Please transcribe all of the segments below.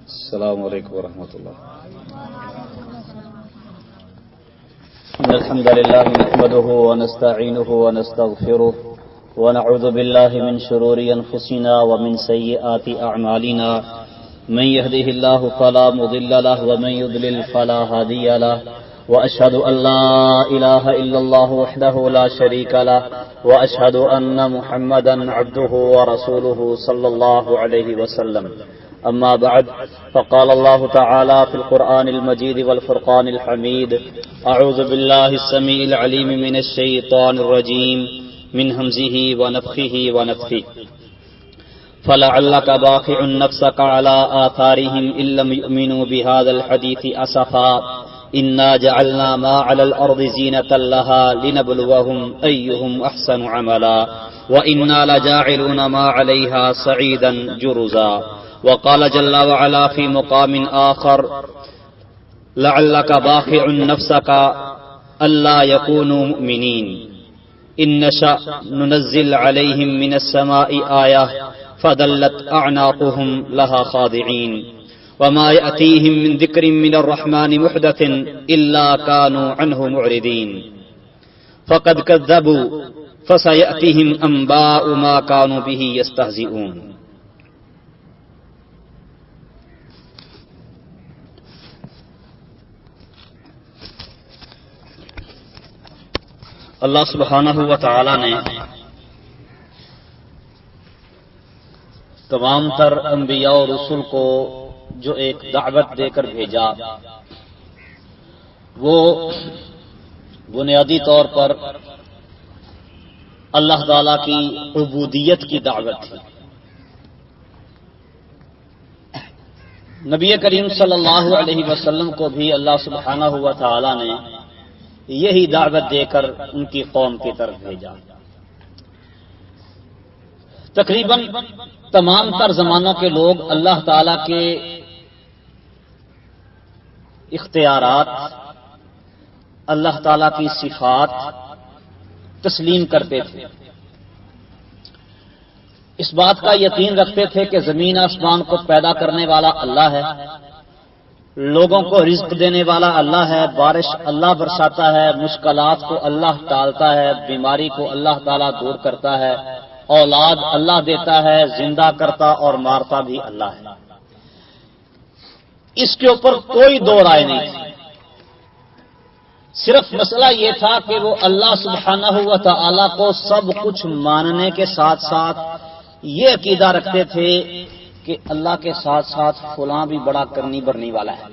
السلام علیکم ورحمۃ اللہ. إن الحمد لله نحمده ونستعينه ونستغفره ونعوذ بالله من شرور أنفسنا ومن سيئات أعمالنا. من يهده الله فلا مضل له ومن يضلل فلا هادي له. وأشهد أن لا إله إلا الله وحده لا شريك له وأشهد أن محمدا عبده ورسوله صلى الله عليه وسلم. أما بعد فقال الله تعالى في القرآن المجيد والفرقان الحميد. أعوذ بالله السميع العليم من الشيطان الرجيم من همزه ونفخه ونفثه. فلعلك باخع نفسك على آثارهم إن لم يؤمنوا بهذا الحديث أسفا إنا جعلنا ما على الأرض زينة لها لنبلوهم أيهم أحسن عملا وإنا لجاعلون ما عليها صعيدا جرزا. وقال جل وعلا في مقام آخر لعلك باخع نفسك ألا يكونوا مؤمنين إن نشأ ننزل عليهم من السماء آية فدلت أعناقهم لها خاضعين وما يأتيهم من ذكر من الرحمن محدث إلا كانوا عنه معرضين فقد كذبوا فسيأتيهم أنباء ما كانوا به يستهزئون. اللہ سبحانہ و تعالی نے تمام تر انبیاء اور رسول کو جو ایک دعوت دے کر بھیجا وہ بنیادی طور پر اللہ تعالی کی عبودیت کی دعوت تھی. نبی کریم صلی اللہ علیہ وسلم کو بھی اللہ سبحانہ و تعالی نے یہی دعوت دے کر ان کی قوم کی طرف بھیجا. تقریباً تمام تر زمانوں کے لوگ اللہ تعالی کے اختیارات، اللہ تعالی کی صفات تسلیم کرتے تھے. اس بات کا یقین رکھتے تھے کہ زمین آسمان کو پیدا کرنے والا اللہ ہے، لوگوں کو رزق دینے والا اللہ ہے، بارش اللہ برساتا ہے، مشکلات کو اللہ ٹالتا ہے، بیماری کو اللہ تعالیٰ دور کرتا ہے، اولاد اللہ دیتا ہے، زندہ کرتا اور مارتا بھی اللہ ہے. اس کے اوپر کوئی دو رائے نہیں تھی. صرف مسئلہ یہ تھا کہ وہ اللہ سبحانہ و تعالیٰ کو سب کچھ ماننے کے ساتھ ساتھ یہ عقیدہ رکھتے تھے کہ اللہ کے ساتھ ساتھ فلاں بھی بڑا کرنی برنی والا ہے،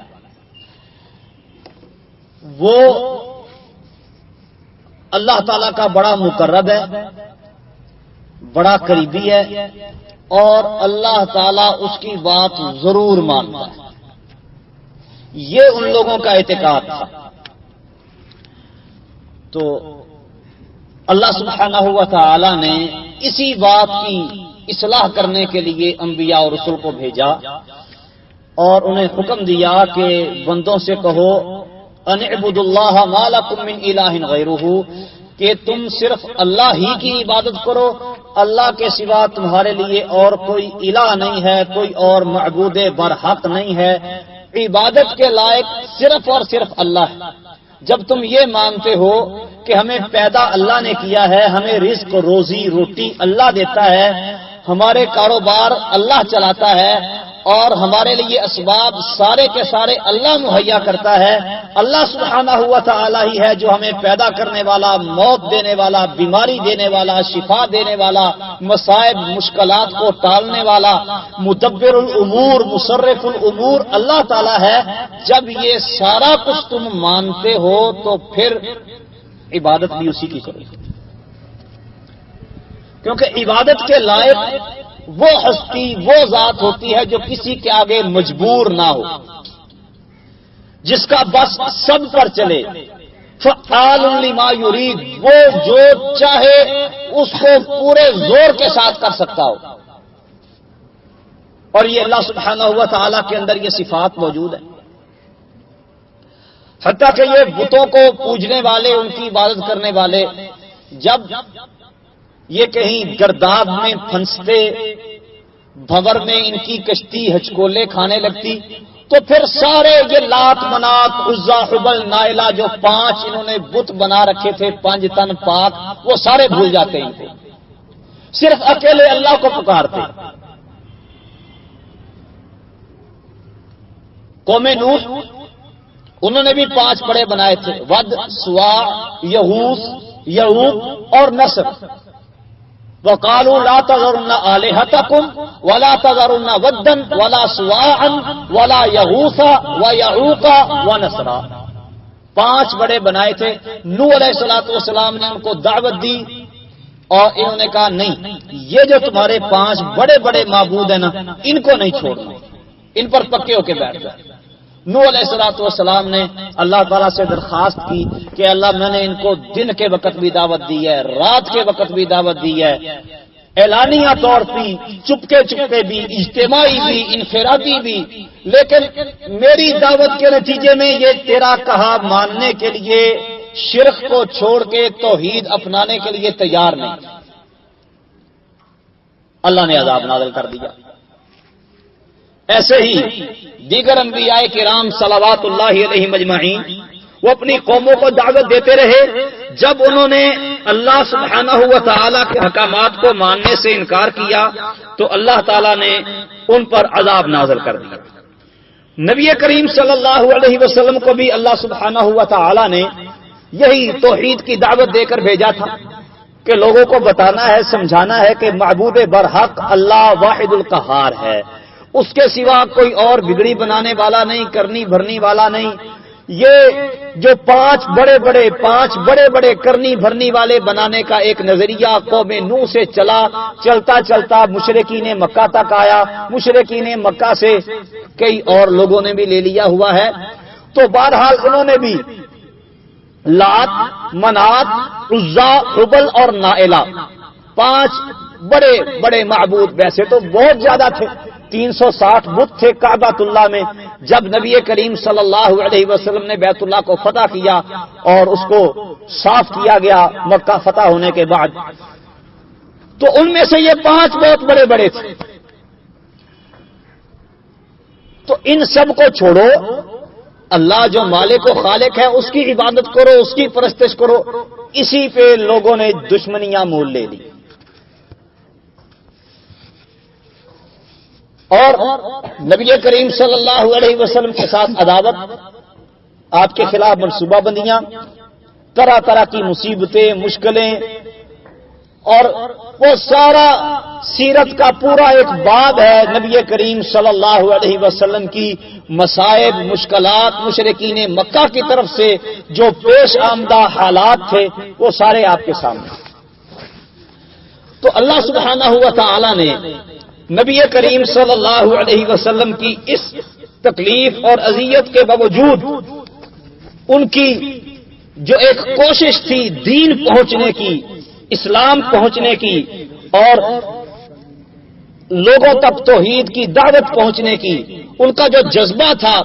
وہ اللہ تعالی کا بڑا مقرب ہے، بڑا قریبی ہے اور اللہ تعالی اس کی بات ضرور مانتا ہے. یہ ان لوگوں کا اعتقاد تھا. تو اللہ سبحانہ و تعالی نے اسی بات کی اصلاح کرنے کے لیے انبیاء اور رسول کو بھیجا اور انہیں حکم دیا کہ بندوں سے کہو ان اعبدوا اللہ ما لکم من الہ غیرہ، کہ تم صرف اللہ ہی کی عبادت کرو، اللہ کے سوا تمہارے لیے اور کوئی الہ نہیں ہے، کوئی اور معبود برحق نہیں ہے، عبادت کے لائق صرف اور صرف اللہ ہے. جب تم یہ مانتے ہو کہ ہمیں پیدا اللہ نے کیا ہے، ہمیں رزق روزی روٹی اللہ دیتا ہے، ہمارے کاروبار اللہ چلاتا ہے اور ہمارے لیے اسباب سارے کے سارے اللہ مہیا کرتا ہے، اللہ سبحانہ و تعالی ہی ہے جو ہمیں پیدا کرنے والا، موت دینے والا، بیماری دینے والا، شفا دینے والا، مصائب مشکلات کو ٹالنے والا، مدبر الامور مصرف الامور اللہ تعالی ہے. جب یہ سارا کچھ تم مانتے ہو تو پھر عبادت بھی اسی کی کرو، کیونکہ عبادت کے لائق وہ ہستی، وہ ذات ہوتی ہے جو کسی کے آگے مجبور نہ ہو، جس کا بس سب پر چلے. فعال لما یرید، وہ جو چاہے اس کو پورے زور کے ساتھ کر سکتا ہو. اور یہ اللہ سبحانہ و تعالیٰ کے اندر یہ صفات موجود ہے. حتیٰ کہ یہ بتوں کو پوجنے والے، ان کی عبادت کرنے والے جب یہ کہیں گرداب میں پھنستے بھنور میں ان کی کشتی ہچکولے کھانے لگتی، تو پھر سارے یہ لات منات عزا حبل نائلہ جو 5 انہوں نے بت بنا رکھے تھے 5 تن پاک، وہ سارے بھول جاتے ہیں، صرف اکیلے اللہ کو پکارتے۔ قوم نوح انہوں نے بھی 5 بڑے بنائے تھے، ود، سوا، یہوس، یعوق اور نصر۔ وقالوا لا تذرن آلهتكم ولا تذرن ودا ولا سواعا ولا يغوث ويعوق ونسرا۔ 5 بڑے بنائے تھے۔ نوح علیہ الصلوۃ والسلام نے ان کو دعوت دی اور انہوں نے کہا نہیں، یہ جو تمہارے 5 بڑے بڑے معبود ہیں نا، ان کو نہیں چھوڑنا، ان پر پکے ہو کے بیٹھ جائے۔ نوح علیہ الصلوۃ والسلام نے اللہ تعالیٰ سے درخواست کی کہ اللہ میں نے ان کو دن کے وقت بھی دعوت دی ہے، رات کے وقت بھی دعوت دی ہے، اعلانیہ طور پہ چپکے چپکے بھی، اجتماعی بھی، انفرادی بھی، لیکن میری دعوت کے نتیجے میں یہ تیرا کہا ماننے کے لیے شرک کو چھوڑ کے توحید اپنانے کے لیے تیار نہیں۔ اللہ نے عذاب نازل کر دیا۔ ایسے ہی دیگر انبیاء کرام صلوات اللہ علیہم اجمعین وہ اپنی قوموں کو دعوت دیتے رہے، جب انہوں نے اللہ سبحانہ و تعالی کے احکامات کو ماننے سے انکار کیا تو اللہ تعالی نے ان پر عذاب نازل کر دیا۔ نبی کریم صلی اللہ علیہ وسلم کو بھی اللہ سبحانہ و تعالی نے یہی توحید کی دعوت دے کر بھیجا تھا کہ لوگوں کو بتانا ہے، سمجھانا ہے کہ معبود برحق اللہ واحد القہار ہے، اس کے سوا کوئی اور بگڑی بنانے والا نہیں، کرنی بھرنی والا نہیں۔ یہ جو 5 بڑے بڑے کرنی بھرنی والے بنانے کا ایک نظریہ قوم نوح سے چلتا چلتا مشرکین مکہ تک آیا، مشرکین مکہ سے کئی اور لوگوں نے بھی لے لیا ہوا ہے۔ تو بہرحال انہوں نے بھی لات، منات، عزا، حبل اور نائلہ 5 بڑے بڑے معبود، ویسے تو بہت زیادہ تھے، 360 بت تھے کعبۃ اللہ میں۔ جب نبی کریم صلی اللہ علیہ وسلم نے بیت اللہ کو فتح کیا اور اس کو صاف کیا گیا مکہ فتح ہونے کے بعد، تو ان میں سے یہ 5 بہت بڑے بڑے تھے۔ تو ان سب کو چھوڑو، اللہ جو مالک و خالق ہے اس کی عبادت کرو، اس کی پرستش کرو۔ اسی پہ لوگوں نے دشمنیاں مول لے لی اور نبی کریم صلی اللہ علیہ وسلم کے ساتھ عداوت، آپ کے خلاف منصوبہ بندیاں، طرح طرح کی مصیبتیں، مشکلیں، اور وہ سارا سیرت کا پورا ایک باب ہے نبی کریم صلی اللہ علیہ وسلم کی مصائب، مشکلات، مشرکین مکہ کی طرف سے جو پیش آمدہ حالات تھے وہ سارے آپ کے سامنے۔ تو اللہ سبحانہ و تعالی نے نبی کریم صلی اللہ علیہ وسلم کی اس تکلیف اور اذیت کے باوجود ان کی جو ایک کوشش تھی دین پہنچنے کی، اسلام پہنچنے کی اور لوگوں تک توحید کی دعوت پہنچنے کی، ان کا جو جذبہ تھا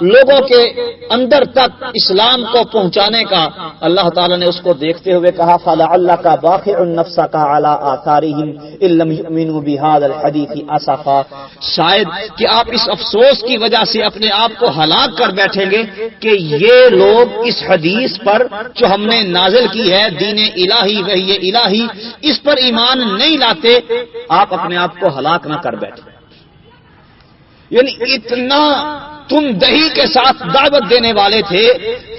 لوگوں کے اندر تک اسلام کو پہنچانے کا، اللہ تعالی نے اس کو دیکھتے ہوئے کہا فَلَعَلَّكَ بَاخِعٌ نَفْسَكَ عَلَىٰ آثَارِهِمْ إِن لَّمْ يُؤْمِنُوا بِهَٰذَا الْحَدِيثِ أَسَفًا، شاید کہ آپ اس افسوس کی وجہ سے اپنے آپ کو ہلاک کر بیٹھیں گے کہ یہ لوگ اس حدیث پر جو ہم نے نازل کی ہے، دین الہی، وحی الہی، اس پر ایمان نہیں لاتے، آپ اپنے آپ کو ہلاک نہ کر بیٹھے۔ یعنی اتنا تم دہی کے ساتھ دعوت دینے والے تھے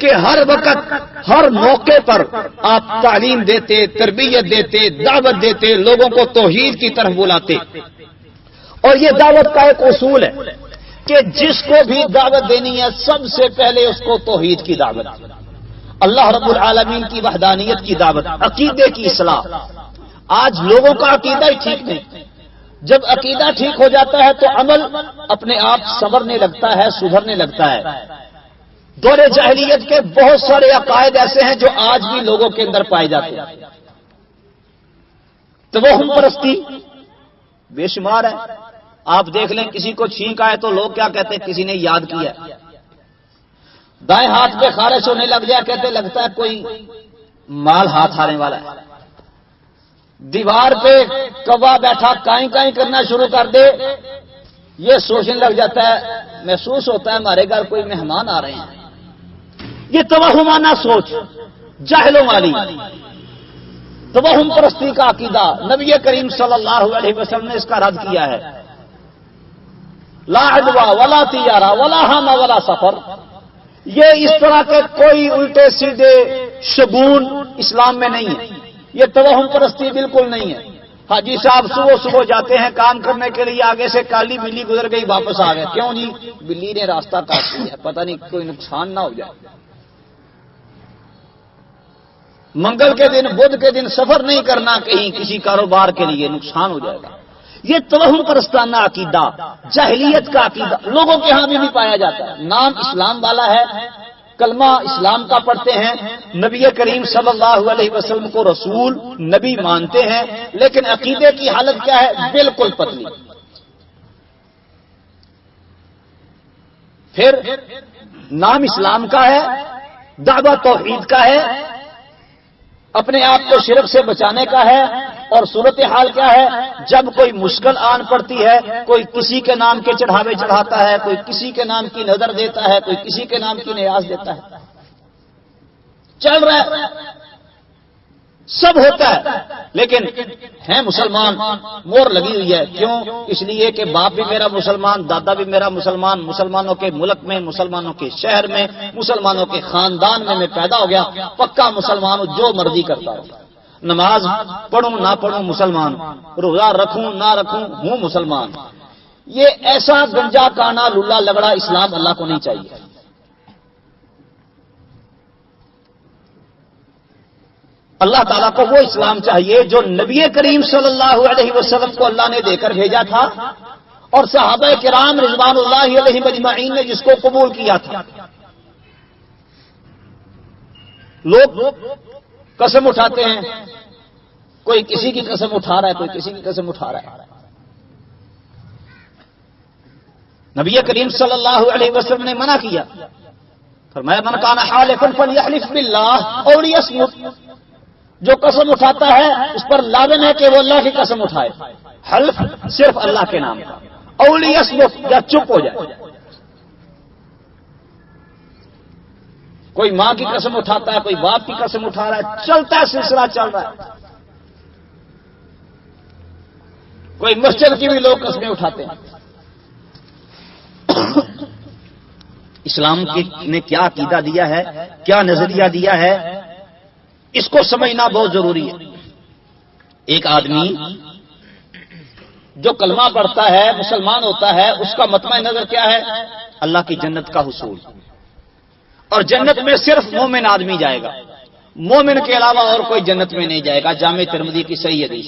کہ ہر وقت ہر موقع پر آپ تعلیم دیتے، تربیت دیتے، دعوت دیتے، لوگوں کو توحید کی طرف بلاتے۔ اور یہ دعوت کا ایک اصول ہے کہ جس کو بھی دعوت دینی ہے سب سے پہلے اس کو توحید کی دعوت، اللہ رب العالمین کی وحدانیت کی دعوت، عقیدے کی اصلاح۔ آج لوگوں کا عقیدہ ہی ٹھیک نہیں، جب عقیدہ ٹھیک ہو جاتا ہے تو عمل اپنے آپ سنورنے لگتا ہے، سدھرنے لگتا ہے۔ دور جاہلیت کے بہت سارے عقائد ایسے ہیں جو آج بھی لوگوں کے اندر پائے جاتے ہیں۔ توہم پرستی بے شمار ہے۔ آپ دیکھ لیں کسی کو چھینک آئے تو لوگ کیا کہتے ہیں، کسی نے یاد کیا، دائیں ہاتھ پہ خارش ہونے لگ جائے کہتے لگتا ہے کوئی مال ہاتھ آنے والا ہے۔ دیوار پہ کوا بیٹھا کائیں کائیں کرنا شروع کر دے، یہ سوچنے لگ جاتا ہے، محسوس ہوتا ہے ہمارے گھر کوئی مہمان آ رہے ہیں. یہ توہمانہ سوچ، جاہلوں والی توہم پرستی کا عقیدہ. نبی کریم صلی اللہ علیہ وسلم نے اس کا رد کیا ہے. لا عدوہ ولا تیارہ ولا حامہ ولا سفر، یہ اس طرح کے کوئی الٹے سیدھے شگون اسلام میں نہیں ہے. یہ توہم پرستی بالکل نہیں ہے. حاجی صاحب صبح جاتے ہیں کام کرنے کے لیے، آگے سے کالی بلی گزر گئی، واپس آ گئے. کیوں جی؟ بلی نے راستہ کاٹ لیا، پتہ نہیں کوئی نقصان نہ ہو جائے. منگل کے دن بدھ کے دن سفر نہیں کرنا کہیں کسی کاروبار کے لیے، نقصان ہو جائے گا. یہ توہم پرستانہ عقیدہ، جاہلیت کا عقیدہ لوگوں کے ہاں بھی پایا جاتا ہے. نام اسلام والا ہے، کلمہ اسلام کا پڑھتے ہیں، نبی کریم صلی اللہ علیہ وسلم کو رسول نبی مانتے ہیں، لیکن عقیدے کی حالت کیا ہے؟ بالکل پتلی. پھر نام اسلام کا ہے، دعویٰ توحید کا ہے، اپنے آپ کو شرک سے بچانے کا ہے. اور صورتحال کیا ہے؟ جب کوئی مشکل آن پڑتی ہے، کوئی کسی کے نام کے چڑھاوے چڑھاتا ہے، کوئی کسی کے نام کی نظر دیتا ہے، کوئی کسی کے نام کی نیاز دیتا ہے. چل رہا ہے، سب ہوتا ہے، لیکن ہیں مسلمان، مور لگی ہوئی ہے. کیوں؟ اس لیے کہ باپ بھی میرا مسلمان، دادا بھی میرا مسلمان، مسلمانوں کے ملک میں، مسلمانوں کے شہر میں، مسلمانوں کے خاندان میں پیدا ہو گیا. پکا مسلمان ہوں، جو مرضی کرتا ہوں. نماز پڑھوں نہ پڑھوں مسلمان، روزہ رکھوں نہ رکھوں ہوں مسلمان. یہ ایسا گنجا کانا للا لگڑا اسلام اللہ کو نہیں چاہیے. اللہ تعالیٰ کو وہ اسلام چاہیے جو نبی کریم صلی اللہ علیہ وسلم کو اللہ نے دے کر بھیجا تھا، اور صحابہ کرام رضوان اللہ علیہم اجمعین نے جس کو قبول کیا تھا. لوگ قسم اٹھاتے ہیں، کوئی کسی کی قسم اٹھا رہا ہے، کوئی کسی کی قسم اٹھا رہا ہے. نبی کریم صلی اللہ علیہ وسلم نے منع کیا، فرمایا من کان حالفا فلیحلف باللہ او لیصمت. جو قسم اٹھاتا ہے اس پر لازم ہے کہ وہ اللہ کی قسم اٹھائے. حلف صرف اللہ کے نام کا، او لیصمت یا چپ ہو جائے. کوئی ماں کی قسم اٹھاتا ہے، کوئی باپ کی قسم اٹھا رہا ہے، چلتا ہے، سلسلہ چل رہا ہے. کوئی مسجد کی بھی لوگ قسمیں اٹھاتے ہیں. اسلام نے کیا عقیدہ دیا ہے، کیا نظریہ دیا ہے، اس کو سمجھنا بہت ضروری ہے. ایک آدمی جو کلمہ پڑھتا ہے، مسلمان ہوتا ہے، اس کا مطمع نظر کیا ہے؟ اللہ کی جنت کا حصول. اور جنت میں صرف مومن آدمی جائے گا، مومن کے علاوہ اور کوئی جنت میں نہیں جائے گا. جامع ترمذی کی صحیح حدیث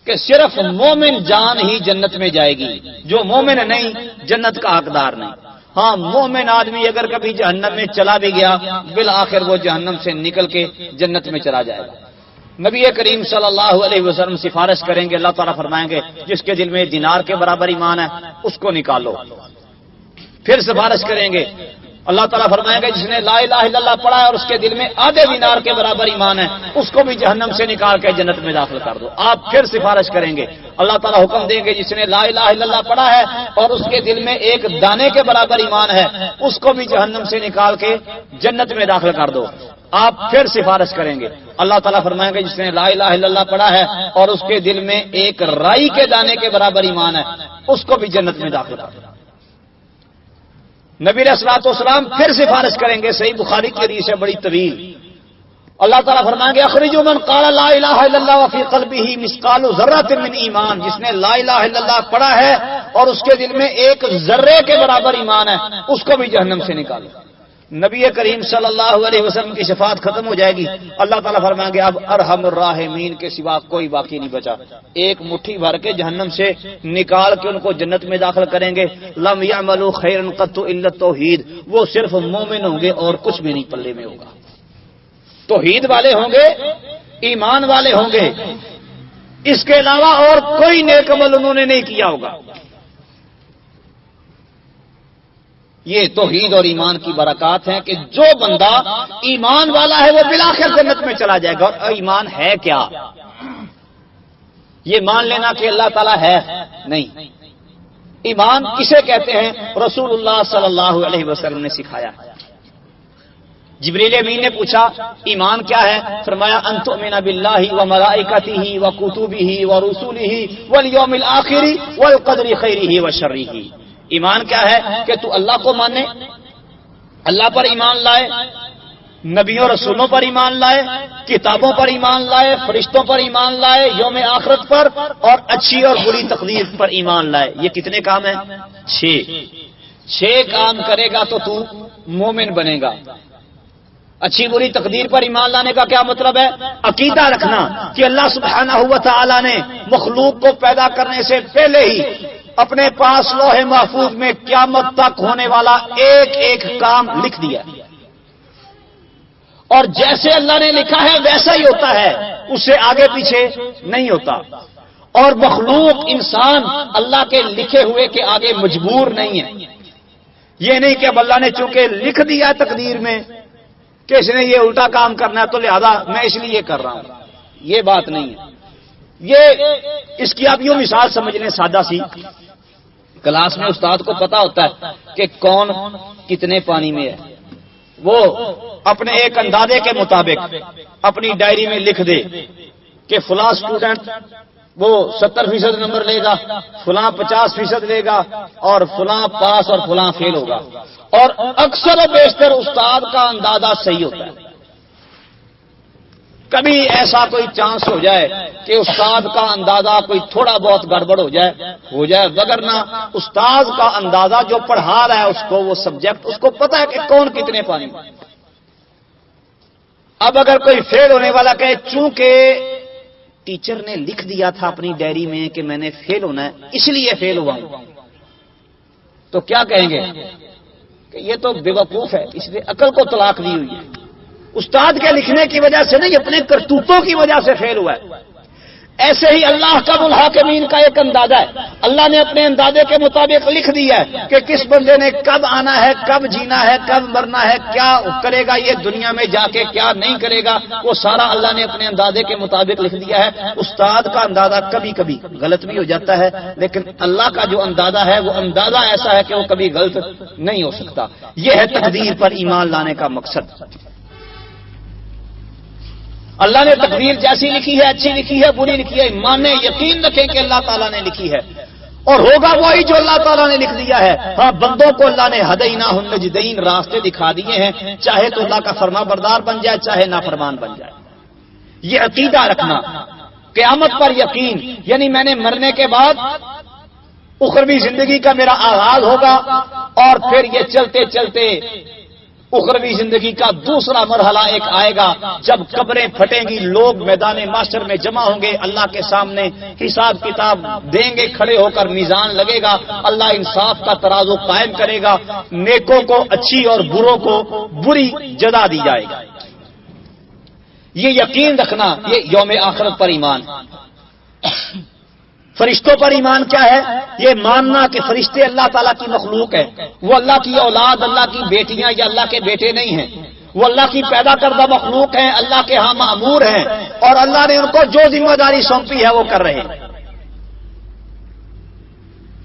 کہ صرف مومن جان ہی جنت میں جائے گی، جو مومن نہیں جنت کا حقدار نہیں. ہاں، مومن آدمی اگر کبھی جہنم میں چلا بھی گیا، بالآخر وہ جہنم سے نکل کے جنت میں چلا جائے گا. نبی کریم صلی اللہ علیہ وسلم سفارش کریں گے، اللہ تعالیٰ فرمائیں گے جس کے دل میں دینار کے برابر ایمان ہے اس کو نکالو. پھر سفارش کریں گے، اللہ تعالیٰ فرمائیں گے جس نے لا الہ الا اللہ پڑھا ہے اور اس کے دل میں آدھے دینار کے برابر ایمان ہے اس کو بھی جہنم سے نکال کے جنت میں داخل کر دو. آپ پھر سفارش کریں گے، اللہ تعالیٰ حکم دیں گے جس نے لا الہ الا اللہ پڑھا ہے اور اس کے دل میں ایک دانے کے برابر ایمان ہے اس کو بھی جہنم سے نکال کے جنت میں داخل کر دو. آپ پھر سفارش کریں گے، اللہ تعالیٰ فرمائیں گے جس نے لا الہ الا اللہ پڑھا ہے اور اس کے دل میں ایک رائی کے دانے کے برابر ایمان ہے اس کو بھی جنت میں داخل کر دو. نبی علیہ الصلوۃ والسلام پھر سفارش کریں گے، صحیح بخاری کی حدیث ہے بڑی طویل. اللہ تعالیٰ فرمائیں گے اخرجوا من قال لا الہ الا اللہ وفی قلبہ مثقال ذرۃ من ایمان. جس نے لا الہ الا اللہ پڑھا ہے اور اس کے دل میں ایک ذرے کے برابر ایمان ہے اس کو بھی جہنم سے نکالو. نبی کریم صلی اللہ علیہ وسلم کی شفاعت ختم ہو جائے گی. اللہ تعالیٰ فرمائیں گے اب ارحم الراحمین کے سوا کوئی باقی نہیں بچا. ایک مٹھی بھر کے جہنم سے نکال کے ان کو جنت میں داخل کریں گے. لم یعملوا خیرا قط الا التوحید. وہ صرف مومن ہوں گے اور کچھ بھی نہیں پلے میں ہوگا. توحید والے ہوں گے، ایمان والے ہوں گے، اس کے علاوہ اور کوئی نیک عمل انہوں نے نہیں کیا ہوگا. یہ توحید اور ایمان کی برکات ہیں کہ جو بندہ ایمان والا ہے وہ بالآخر جنت میں چلا جائے گا. اور ایمان ہے کیا؟ یہ مان لینا کہ اللہ تعالیٰ ہے نہیں. ایمان کسے کہتے ہیں؟ رسول اللہ صلی اللہ علیہ وسلم نے سکھایا. جبریل امین نے پوچھا ایمان کیا ہے؟ فرمایا ان تؤمن باللہ وملائکتہ وکتبہ ورسلہ والیوم الآخر والقدر خیرہ وشرہ. ایمان کیا ہے؟ کہ تو اللہ کو مانے، اللہ پر ایمان لائے، نبیوں رسولوں پر ایمان لائے، کتابوں پر ایمان لائے، فرشتوں پر ایمان لائے، یوم آخرت پر، اور اچھی اور بری تقدیر پر ایمان لائے. یہ کتنے کام ہیں؟ 6 کام کرے گا تو تو مومن بنے گا. اچھی بری تقدیر پر ایمان لانے کا کیا مطلب ہے؟ عقیدہ رکھنا کہ اللہ سبحانہ و تعالی نے مخلوق کو پیدا کرنے سے پہلے ہی اپنے پاس لوح محفوظ میں قیامت تک ہونے والا ایک ایک کام لکھ دیا، اور جیسے اللہ نے لکھا ہے ویسا ہی ہوتا ہے، اس سے آگے پیچھے نہیں ہوتا. اور مخلوق انسان اللہ کے لکھے ہوئے کے آگے مجبور نہیں ہے. یہ نہیں کہ اب اللہ نے چونکہ لکھ دیا تقدیر میں کہ اس نے یہ الٹا کام کرنا ہے تو لہذا میں اس لیے کر رہا ہوں. یہ بات نہیں ہے. یہ اس کی آپ یوں مثال سمجھ لیں سادہ سی. کلاس میں استاد کو پتا ہوتا ہے کہ کون کتنے پانی میں ہے. وہ اپنے ایک اندازے کے مطابق اپنی ڈائری میں لکھ دے کہ فلاں اسٹوڈنٹ وہ 70% نمبر لے گا، فلاں 50% لے گا، اور فلاں پاس اور فلاں فیل ہوگا. اور اکثر و بیشتر استاد کا اندازہ صحیح ہوتا ہے. کبھی ایسا کوئی چانس ہو جائے کہ استاد کا اندازہ کوئی تھوڑا بہت گڑبڑ ہو جائے وگرنہ استاد کا اندازہ جو پڑھا رہا ہے اس کو وہ سبجیکٹ اس کو پتا ہے کہ کون کتنے پانی میں. اب اگر کوئی فیل ہونے والا کہے چونکہ ٹیچر نے لکھ دیا تھا اپنی ڈائری میں کہ میں نے فیل ہونا ہے اس لیے فیل ہوا ہوں، تو کیا کہیں گے کہ یہ تو بے وقوف ہے، اس لیے عقل کو طلاق دی ہوئی ہے. استاد کے لکھنے کی وجہ سے نہیں، اپنے کرتوتوں کی وجہ سے فیل ہوا ہے. ایسے ہی اللہ کا الحاکمین کا ایک اندازہ ہے. اللہ نے اپنے اندازے کے مطابق لکھ دیا ہے کہ کس بندے نے کب آنا ہے، کب جینا ہے، کب مرنا ہے، کیا کرے گا یہ دنیا میں جا کے، کیا نہیں کرے گا، وہ سارا اللہ نے اپنے اندازے کے مطابق لکھ دیا ہے. استاد کا اندازہ کبھی کبھی غلط بھی ہو جاتا ہے، لیکن اللہ کا جو اندازہ ہے وہ اندازہ ایسا ہے کہ وہ کبھی غلط نہیں ہو سکتا. یہ ہے تقدیر پر ایمان لانے کا مقصد. اللہ نے تقدیر جیسی لکھی ہے، اچھی لکھی ہے، بری لکھی ہے، مانے یقین رکھیں کہ اللہ تعالیٰ نے لکھی ہے اور ہوگا وہی جو اللہ تعالیٰ نے لکھ دیا ہے. ہاں بندوں کو اللہ نے ہدیناہ النجدین راستے دکھا دیے ہیں، چاہے تو اللہ کا فرما بردار بن جائے چاہے نافرمان بن جائے. یہ عقیدہ رکھنا. قیامت پر یقین یعنی میں نے مرنے کے بعد اخروی زندگی کا میرا آغاز ہوگا اور پھر یہ چلتے چلتے اخروی زندگی کا دوسرا مرحلہ ایک آئے گا جب قبریں پھٹیں گی، لوگ میدان محشر میں جمع ہوں گے، اللہ کے سامنے حساب کتاب دیں گے، کھڑے ہو کر میزان لگے گا، اللہ انصاف کا ترازو قائم کرے گا، نیکوں کو اچھی اور بروں کو بری جزا دی جائے گا. یہ یقین رکھنا، یہ یوم آخرت پر ایمان. فرشتوں پر ایمان کیا ہے؟ یہ ماننا کہ فرشتے اللہ تعالیٰ کی مخلوق ہے، وہ اللہ کی اولاد، اللہ کی بیٹیاں یا اللہ کے بیٹے نہیں ہیں، وہ اللہ کی پیدا کردہ مخلوق ہیں، اللہ کے ہاں مأمور ہیں، اور اللہ نے ان کو جو ذمہ داری سونپی ہے وہ کر رہے ہیں.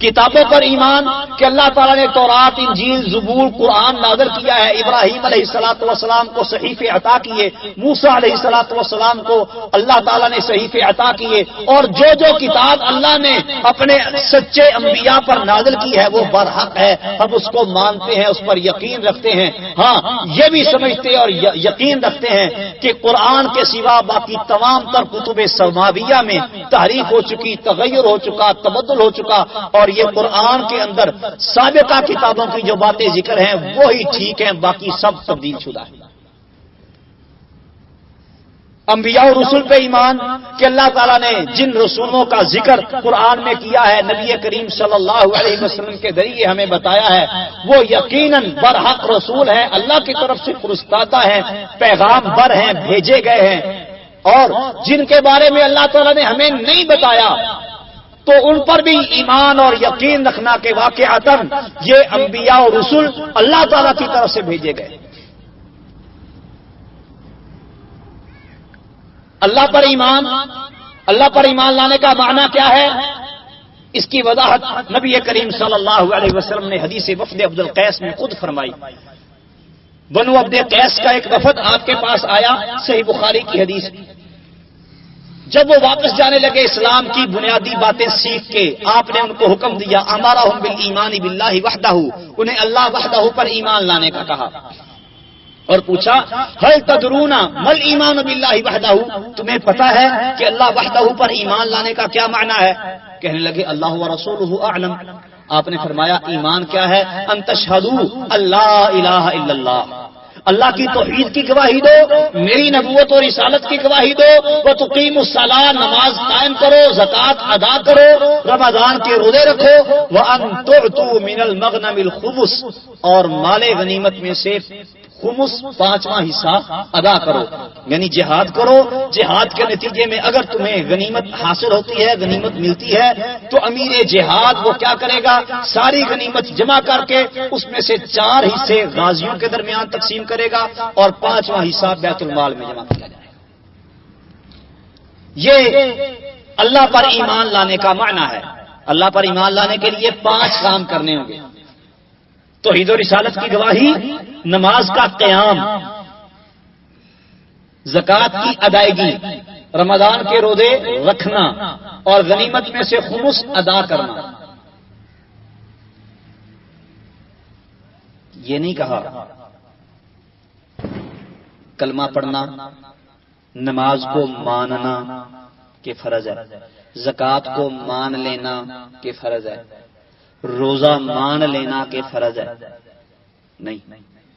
کتابوں پر ایمان کہ اللہ تعالیٰ نے تورات، انجیل، زبور، قرآن نازل کیا ہے. ابراہیم علیہ الصلوۃ والسلام کو صحیفے عطا کیے، موسیٰ علیہ الصلوۃ والسلام کو اللہ تعالیٰ نے صحیفے عطا کیے، اور جو جو کتاب اللہ نے اپنے سچے انبیاء پر نازل کی ہے وہ برحق ہے. ہم اس کو مانتے ہیں، اس پر یقین رکھتے ہیں. ہاں یہ بھی سمجھتے اور یقین رکھتے ہیں کہ قرآن کے سوا باقی تمام تر کتب سماویہ میں تحریف ہو چکی، تغیر ہو چکا، تبدل ہو چکا، اور یہ قرآن کے اندر سابقہ کتابوں کی جو باتیں ذکر ہیں وہی ٹھیک ہیں، باقی سب تبدیل شدہ ہے. انبیاء و رسول پہ ایمان کہ اللہ تعالیٰ نے جن رسولوں کا ذکر قرآن میں کیا ہے، نبی کریم صلی اللہ علیہ وسلم کے ذریعے ہمیں بتایا ہے، وہ یقیناً برحق رسول ہیں، اللہ کی طرف سے فرستادہ ہیں، پیغام بر ہیں، بھیجے گئے ہیں. اور جن کے بارے میں اللہ تعالیٰ نے ہمیں نہیں بتایا تو ان پر بھی ایمان اور یقین رکھنا کہ واقعتاً یہ انبیاء و رسول اللہ تعالیٰ کی طرف سے بھیجے گئے. اللہ پر ایمان، اللہ پر ایمان لانے کا معنی کیا ہے؟ اس کی وضاحت نبی کریم صلی اللہ علیہ وسلم نے حدیث وفد عبد القیس میں خود فرمائی. بنو عبد قیس کا ایک وفد آپ کے پاس آیا، صحیح بخاری کی حدیث. جب وہ واپس جانے لگے اسلام کی بنیادی باتیں سیکھ کے، آپ نے ان کو حکم دیا امرہم بالایمان باللہ وحدہ، انہیں اللہ وحدہ پر ایمان لانے کا کہا، اور پوچھا ہل تدرون مل ایمان باللہ وحدہ، تمہیں پتا ہے کہ اللہ وحدہ پر ایمان لانے کا کیا معنی ہے؟ کہنے لگے اللہ ورسولہ اعلم. آپ نے فرمایا ایمان کیا ہے؟ ان تشہدوا اللہ الہ الا اللہ، اللہ کی توحید کی گواہی دو، میری نبوت اور رسالت کی گواہی دو، وتقیموا الصلاۃ، نماز قائم کرو، زکوٰۃ ادا کرو، رمضان کے روزے رکھو، وان تعطوا من المغنم الخمس، اور مال غنیمت میں سے خمس 5واں حصہ ادا کرو، یعنی جہاد کرو. جہاد کے نتیجے میں اگر تمہیں غنیمت حاصل ہوتی ہے، غنیمت ملتی ہے، تو امیر جہاد وہ کیا کرے گا؟ ساری غنیمت جمع کر کے اس میں سے 4 حصے غازیوں کے درمیان تقسیم کرے گا اور 5واں حصہ بیت المال میں جمع کیا جائے گا. یہ اللہ پر ایمان لانے کا معنی ہے. اللہ پر ایمان لانے کے لیے 5 کام کرنے ہوں گے: توحید و رسالت کی گواہی، نماز کا قیام، زکوٰۃ کی ادائیگی، رمضان کے روزے رکھنا، اور غنیمت میں سے خمس ادا کرنا. یہ نہیں کہا کلمہ پڑھنا، نماز کو ماننا کہ فرض ہے، زکوٰۃ کو مان لینا کہ فرض ہے، روزہ مان لینا کہ فرض ہے. نہیں،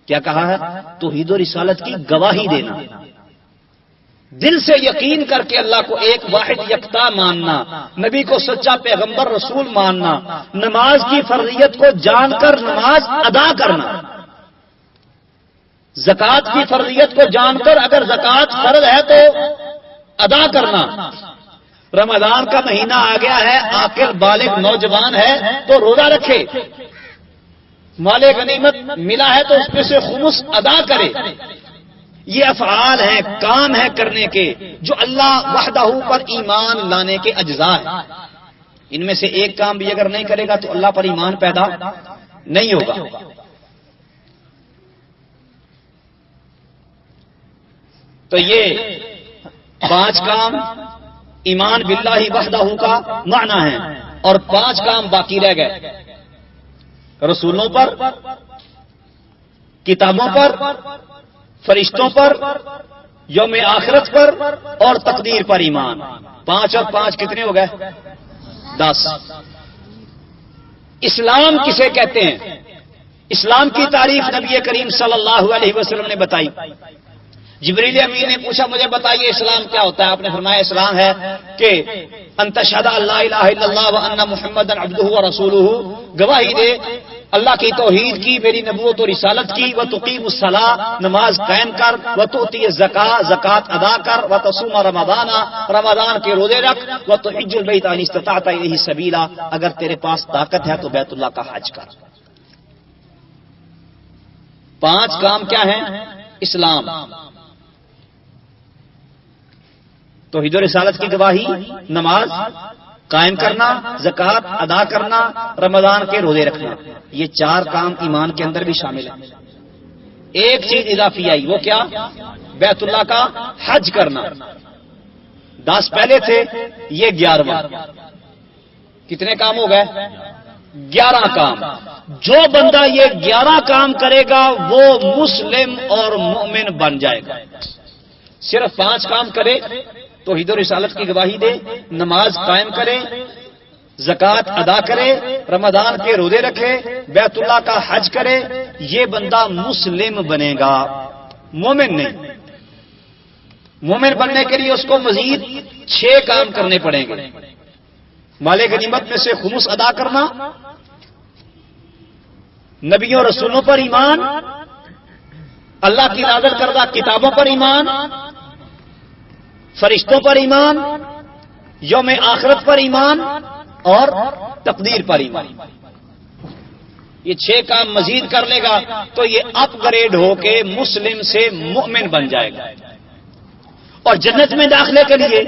کیا کہا ہے؟ توحید و رسالت کی گواہی دینا، دل سے یقین کر کے اللہ کو ایک واحد یکتا ماننا، نبی کو سچا پیغمبر رسول ماننا، نماز کی فرضیت کو جان کر نماز ادا کرنا، زکوٰۃ کی فرضیت کو جان کر اگر زکوٰۃ فرض ہے تو ادا کرنا، رمضان کا مہینہ آ گیا ہے، عاقل بالغ نوجوان ہے تو روزہ رکھے، مال غنیمت ملا ہے تو اس میں سے خمس ادا کرے. یہ افعال ہیں، کام ہیں کرنے کے جو اللہ وحدہ پر ایمان لانے کے اجزاء ہیں. ان میں سے ایک کام بھی اگر نہیں کرے گا تو اللہ پر ایمان پیدا نہیں ہوگا. تو یہ 5 کام ایمان باللہ وحدہ کا معنی ہے، اور 5 کام باقی رہ گئے: رسولوں پر، کتابوں پر، فرشتوں پر، یوم آخرت پر، اور تقدیر پر ایمان. 5 اور 5 کتنے ہو گئے؟ 10. اسلام کسے کہتے ہیں؟ اسلام کی تعریف نبی کریم صلی اللہ علیہ وسلم نے بتائی. جبریل امین نے پوچھا مجھے بتائیے اسلام کیا ہوتا ہے؟ آپ نے فرمایا اسلام ہے کہ ان تشہد اللہ الہ الا اللہ وان محمدا عبدہ ورسولہ، گواہی دے اللہ کی توحید کی، میری نبوت و رسالت کی، وتقیم الصلاۃ، نماز قائم کر، وتؤتی الزکاۃ، زکوٰۃ ادا کر، وتصوم رمضان، رمضان کے روزے رکھ، وتحج البیت ان استطعت الیہ سبیلا، اگر تیرے پاس طاقت ہے تو بیت اللہ کا حج کر. 5 کام کیا ہیں؟ اسلام، توحید و رسالت کی گواہی، نماز قائم کرنا، زکوٰۃ ادا کرنا، رمضان کے روزے رکھنا. یہ 4 کام ایمان کے اندر بھی شامل ہیں. ایک چیز اضافی آئی، وہ کیا؟ بیت اللہ کا حج کرنا. 10 پہلے تھے، یہ 11واں. کتنے کام ہو گئے؟ 11 کام. جو بندہ یہ 11 کام کرے گا وہ مسلم اور مومن بن جائے گا. صرف 5 کام کرے، توحید و رسالت کی گواہی دے، نماز قائم کرے، زکوٰۃ ادا کرے، رمضان کے روزے رکھے، بیت اللہ کا حج کرے، یہ بندہ مسلم بنے گا، مومن نہیں. مومن بننے کے لیے اس کو مزید 6 کام کرنے پڑیں گے: مال غنیمت میں سے خمس ادا کرنا، نبیوں رسولوں پر ایمان، اللہ کی نازل کردہ کتابوں پر ایمان، فرشتوں پر ایمان، یوم آخرت پر ایمان، اور تقدیر پر ایمان. یہ 6 کام مزید کر لے گا تو یہ اپ گریڈ ہو کے مسلم سے مومن بن جائے گا. اور جنت میں داخلے کے لیے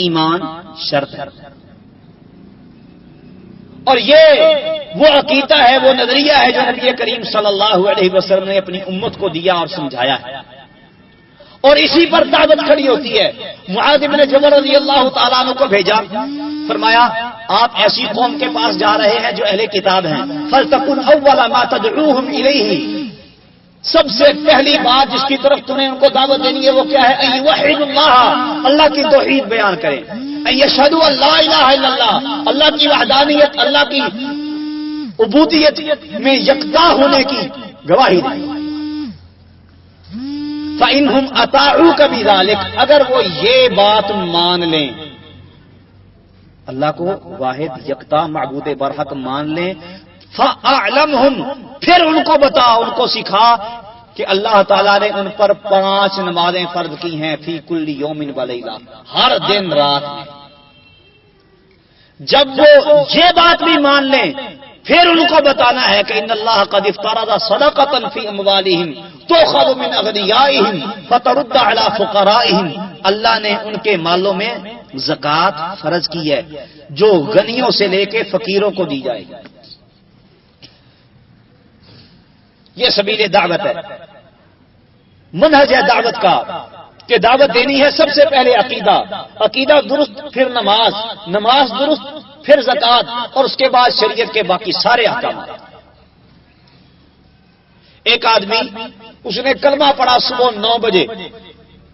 ایمان شرط ہے. اور یہ وہ عقیدہ ہے، وہ نظریہ ہے جو نبی کریم صلی اللہ علیہ وسلم نے اپنی امت کو دیا اور سمجھایا ہے، اور اسی پر دعوت کھڑی ہوتی ہے. معاذ بن جبل رضی اللہ تعالیٰ عنہ کو بھیجا، فرمایا آپ ایسی قوم کے پاس جا رہے ہیں جو اہل کتاب ہیں، فَلْتَكُنْ أَوَّلَ مَا تَدْعُوهُمْ إِلَيْهِ، سب سے پہلی بات جس کی طرف تمہیں ان کو دعوت دینی ہے وہ کیا ہے؟ أَن يُوَحِّدُوا اللَّهَ، اللہ کی توحید بیان کریں، أَن يَشْهَدُوا أَن لَا إِلَٰهَ إِلَّا اللَّهُ، اللہ کی وحدانیت، اللہ کی عبودیت میں یکتا ہونے کی گواہی دیں. فَإِنْهُمْ أَطَاعُوكَ بِذَلِكَ، اگر وہ یہ بات مان لیں، اللہ کو واحد یکتا معبود برحق مان لیں، فَأَعْلَمْهُمْ، پھر ان کو بتا، ان کو سکھا کہ اللہ تعالیٰ نے ان پر 5 نمازیں فرض کی ہیں، فی کل یوم ولیلہ، ہر دن رات میں. جب وہ یہ بات بھی مان لیں پھر ان کو بتانا ہے کہ ان اللہ قد افترض صدقۃ فی اموالہم تؤخذ من اغنیائہم فترد علی فقرائہم، اللہ نے ان کے مالوں میں زکوٰۃ فرض کی ہے جو غنیوں سے لے کے فقیروں کو دی جائے گی. یہ سبیل دعوت ہے، منہج ہے دعوت کا کہ دعوت دینی ہے. سب سے پہلے عقیدہ، عقیدہ درست، پھر نماز، نماز درست، پھر زکوٰۃ، اور اس کے بعد شریعت کے باقی سارے احکامات. ایک آدمی اس نے کلمہ پڑھا صبح 9 بجے،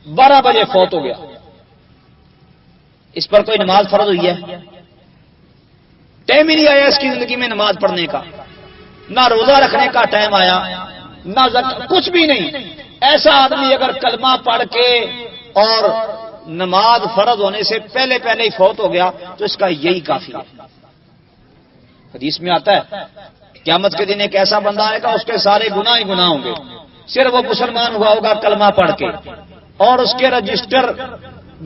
12 بجے فوت ہو گیا. اس پر کوئی نماز فرض ہوئی ہے؟ ٹائم ہی نہیں آیا اس کی زندگی میں نماز پڑھنے کا، نہ روزہ رکھنے کا ٹائم آیا، نہ کچھ بھی نہیں. ایسا آدمی اگر کلمہ پڑھ کے اور نماز فرض ہونے سے پہلے ہی فوت ہو گیا تو اس کا یہی کافی ہے. حدیث میں آتا ہے قیامت کے دن ایک ایسا بندہ آئے گا اس کے سارے گناہ ہی گناہ ہوں گے، صرف وہ مسلمان ہوا ہوگا کلمہ پڑھ کے، اور اس کے رجسٹر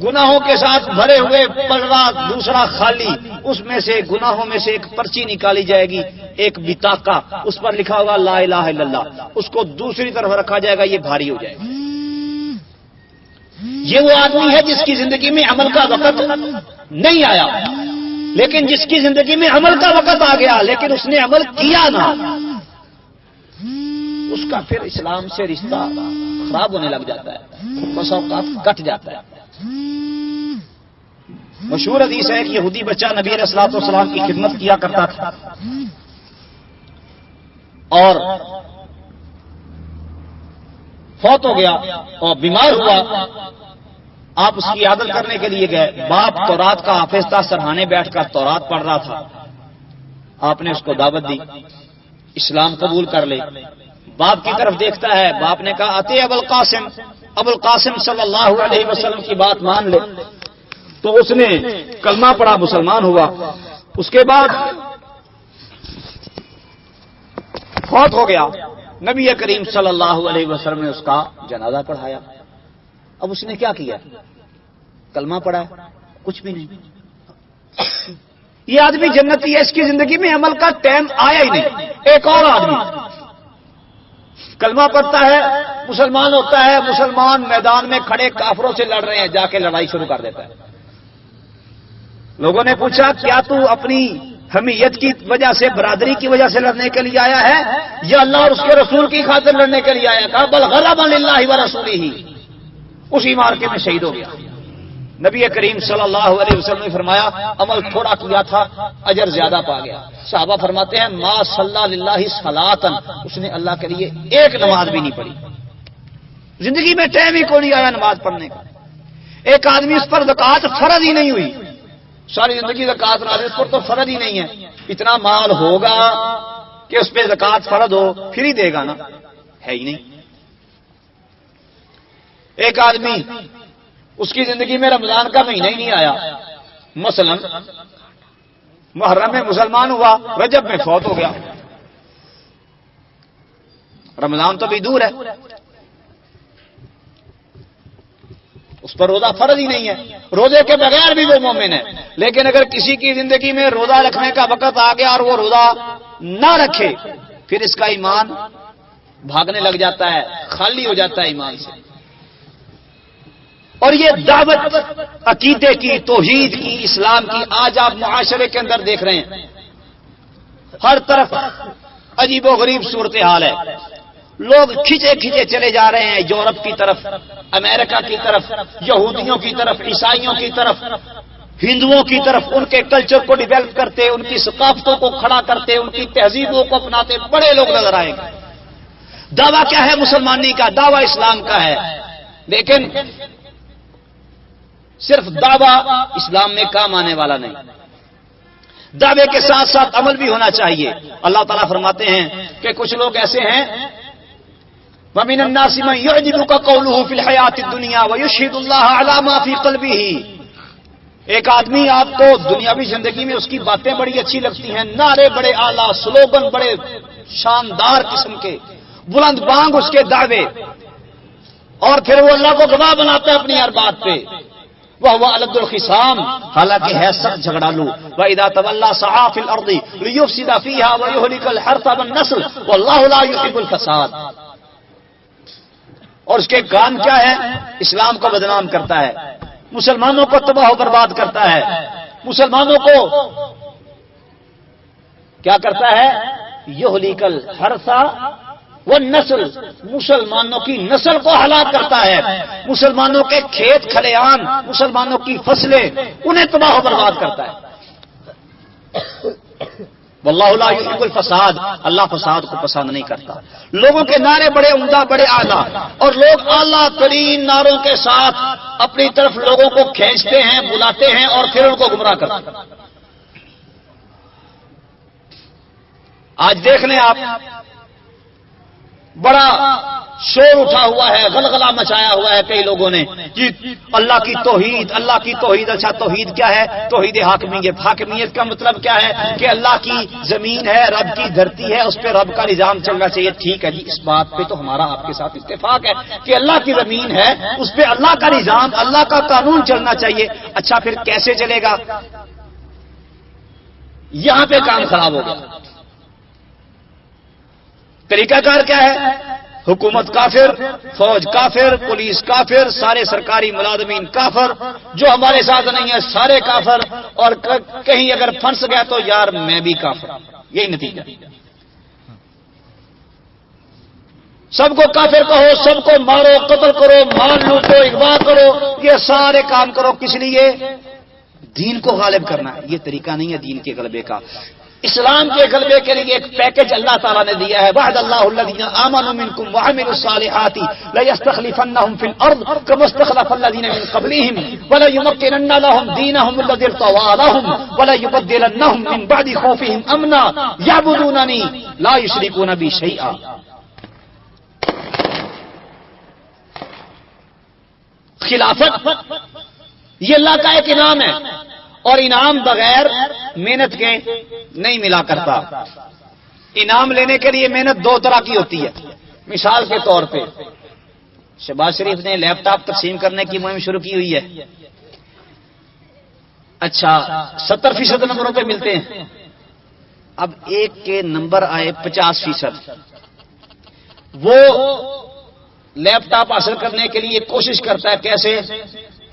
گناہوں کے ساتھ بھرے ہوئے، پڑھنا دوسرا خالی، اس میں سے گناہوں میں سے ایک پرچی نکالی جائے گی، ایک بطاقہ، اس پر لکھا ہوگا لا الہ الا اللہ، اس کو دوسری طرف رکھا جائے گا، یہ بھاری ہو جائے گا. یہ وہ آدمی ہے جس کی زندگی میں عمل کا وقت نہیں آیا، لیکن جس کی زندگی میں عمل کا وقت آ گیا لیکن اس نے عمل کیا نہ، اس کا پھر اسلام سے رشتہ خراب ہونے لگ جاتا ہے، بس اوقات کٹ جاتا ہے. مشہور حدیث ہے کہ یہودی بچہ نبی علیہ الصلوۃ والسلام کی خدمت کیا کرتا تھا اور فوت ہو گیا اور بیمار ہوا. آپ اس کی عادت کرنے کے لیے گئے. باپ تورات کا حافظ تھا، سرہانے بیٹھ کر تورات پڑھ رہا تھا. آپ نے اس کو دعوت دی، اسلام قبول کر لے. باپ کی طرف دیکھتا ہے، باپ نے کہا اتے ابو القاسم صلی اللہ علیہ وسلم کی بات مان لے. تو اس نے کلمہ پڑھا، مسلمان ہوا. اس کے بعد فوت ہو گیا. نبی کریم صلی اللہ علیہ وسلم نے اس کا جنازہ پڑھایا. اب اس نے کیا کیا؟ کلمہ پڑھا، کچھ بھی نہیں. یہ آدمی جنتی ہے، اس کی زندگی میں عمل کا ٹائم آیا ہی نہیں. ایک اور آدمی کلمہ پڑھتا ہے، مسلمان ہوتا ہے، مسلمان میدان میں کھڑے کافروں سے لڑ رہے ہیں، جا کے لڑائی شروع کر دیتا ہے. لوگوں نے پوچھا کیا تو اپنی حمیت کی وجہ سے، برادری کی وجہ سے لڑنے کے لیے آیا ہے یا اللہ اور اس کے رسول کی خاطر لڑنے کے لیے آیا؟ کہا بل غلبا للہ ورسولہ. اسی مارکے میں شہید ہو گیا. نبی کریم صلی اللہ علیہ وسلم نے فرمایا عمل تھوڑا کیا تھا، اجر زیادہ پا گیا. صحابہ فرماتے ہیں ما صلی للہ صلاۃً، اس نے اللہ کے لیے ایک نماز بھی نہیں پڑھی، زندگی میں ٹائم ہی کو نہیں آیا نماز پڑھنے کا. ایک آدمی اس پر زکوٰۃ فرض ہی نہیں ہوئی، ساری زندگی زکوٰۃ نہ، اس پر تو فرض ہی نہیں ہے. اتنا مال ہوگا کہ اس پہ زکوٰۃ فرض ہو پھر ہی دے گا نا، ہے ہی نہیں. ایک آدمی اس کی زندگی میں رمضان کا مہینہ ہی نہیں آیا، مثلا محرم میں مسلمان ہوا، رجب میں فوت ہو گیا. رمضان تو بھی دور ہے، اس پر روزہ فرض ہی نہیں ہے، روزے کے بغیر بھی وہ مومن ہے. لیکن اگر کسی کی زندگی میں روزہ رکھنے کا وقت آ گیا اور وہ روزہ نہ رکھے، پھر اس کا ایمان بھاگنے لگ جاتا ہے، خالی ہو جاتا ہے ایمان سے. اور یہ دعوت عقیدے کی، توحید کی، اسلام کی آج آپ معاشرے کے اندر دیکھ رہے ہیں، ہر طرف عجیب و غریب صورتحال ہے. لوگ کھچے کھچے چلے جا رہے ہیں یورپ کی طرف، امریکہ کی طرف، یہودیوں کی طرف، عیسائیوں کی طرف، ہندوؤں کی طرف. ان کے کلچر کو ڈیولپ کرتے، ان کی ثقافتوں کو کھڑا کرتے، ان کی تہذیبوں کو اپناتے بڑے لوگ نظر آئیں گے. دعویٰ کیا ہے مسلمانی کا؟ دعویٰ اسلام کا ہے، لیکن صرف دعویٰ اسلام میں کام آنے والا نہیں، دعوے کے ساتھ ساتھ عمل بھی ہونا چاہیے. اللہ تعالیٰ فرماتے ہیں کہ کچھ لوگ ایسے ہیں وَمِنَ النَّاسِ مَن يُعْجِبُكَ قَوْلُهُ فِي الْحَيَاةِ الدُّنْيَا وَيُشْهِدُ اللَّهَ عَلَى مَا فِي قَلْبِهِ. ایک آدمی آپ کو دنیاوی زندگی میں اس کی باتیں بڑی اچھی لگتی ہیں، نعرے بڑے اعلیٰ، سلوگن بڑے شاندار قسم کے، بلند بانگ اس کے دعوے، اور پھر وہ اللہ کو گواہ بناتا ہے اپنی ہر بات پہ. وَهُوَ أَلَدُّ الْخِصَامِ، حالانکہ ہے سخت جھگڑالو. وَإِذَا تَوَلَّىٰ سَعَىٰ فِي الْأَرْضِ لِيُفْسِدَ فِيهَا وَيُهْلِكَ الْحَرْثَ وَالنَّسْلَ وَاللَّهُ لَا يُحِبُّ الْفَسَادَ. اور اس کے کام کیا ہے؟ اسلام کو بدنام کرتا ہے، مسلمانوں کو تباہ و برباد کرتا ہے، مسلمانوں کو کیا کرتا ہے؟ یہلک الحرث والنسل، مسلمانوں کی نسل کو ہلاک کرتا ہے، مسلمانوں کے کھیت کھلیان، مسلمانوں کی فصلیں، انہیں تباہ و برباد کرتا ہے. واللہ لا یحب الفساد، اللہ فساد کو پسند نہیں کرتا. لوگوں کے نعرے بڑے عمدہ، بڑے اعلیٰ، اور لوگ اعلیٰ ترین نعروں کے ساتھ اپنی طرف لوگوں کو کھینچتے ہیں، بلاتے ہیں، اور پھر ان کو گمراہ کرتے ہیں. آج دیکھ لیں آپ، بڑا شور اٹھا ہوا ہے، غلغلہ مچایا ہوا ہے کئی لوگوں نے کہ اللہ کی توحید، اللہ کی توحید. اچھا توحید کیا ہے؟ توحید حاکمیت. حاکمیت کا مطلب کیا ہے؟ کہ اللہ کی زمین ہے، رب کی دھرتی ہے، اس پہ رب کا نظام چلنا چاہیے. ٹھیک ہے جی، اس بات پہ تو ہمارا آپ کے ساتھ اتفاق ہے کہ اللہ کی زمین ہے، اس پہ اللہ کا نظام، اللہ کا قانون چلنا چاہیے. اچھا پھر کیسے چلے گا؟ یہاں پہ کام خراب ہو گیا. طریقہ کار کیا ہے؟ حکومت کافر، فوج کافر، پولیس کافر، سارے سرکاری ملازمین کافر، جو ہمارے ساتھ نہیں ہے سارے کافر، اور کہیں اگر پھنس گیا تو یار میں بھی کافر. یہی نتیجہ. سب کو کافر کہو، سب کو مارو، قتل کرو، مال لوٹو، اغوا کرو، یہ سارے کام کرو. کس لیے؟ دین کو غالب کرنا ہے. یہ طریقہ نہیں ہے دین کے غلبے کا. اسلام کے غلبے کے لیے ایک پیکج اللہ تعالیٰ نے دیا ہے. وعد اللہ الذین آمنوا منکم وعملوا الصالحات لیستخلفنہم فی الارض کما استخلف الذین من قبلہم وليمکنن لهم دینہم الذی ارتضی لهم وليبدلنہم من بعد خوفہم امنا یعبدوننی لا یشرکون بی شیئا. خلافت یہ اللہ کا ایک انعام ہے، اور انعام بغیر محنت کے نہیں ملا کرتا. انعام لینے کے لیے محنت دو طرح کی ہوتی ہے. مثال کے طور پہ شہباز شریف نے لیپ ٹاپ تقسیم کرنے کی مہم شروع کی ہوئی ہے. اچھا 70% نمبروں پہ ملتے ہیں. اب ایک کے نمبر آئے 50%، وہ لیپ ٹاپ حاصل کرنے کے لیے کوشش کرتا ہے. کیسے؟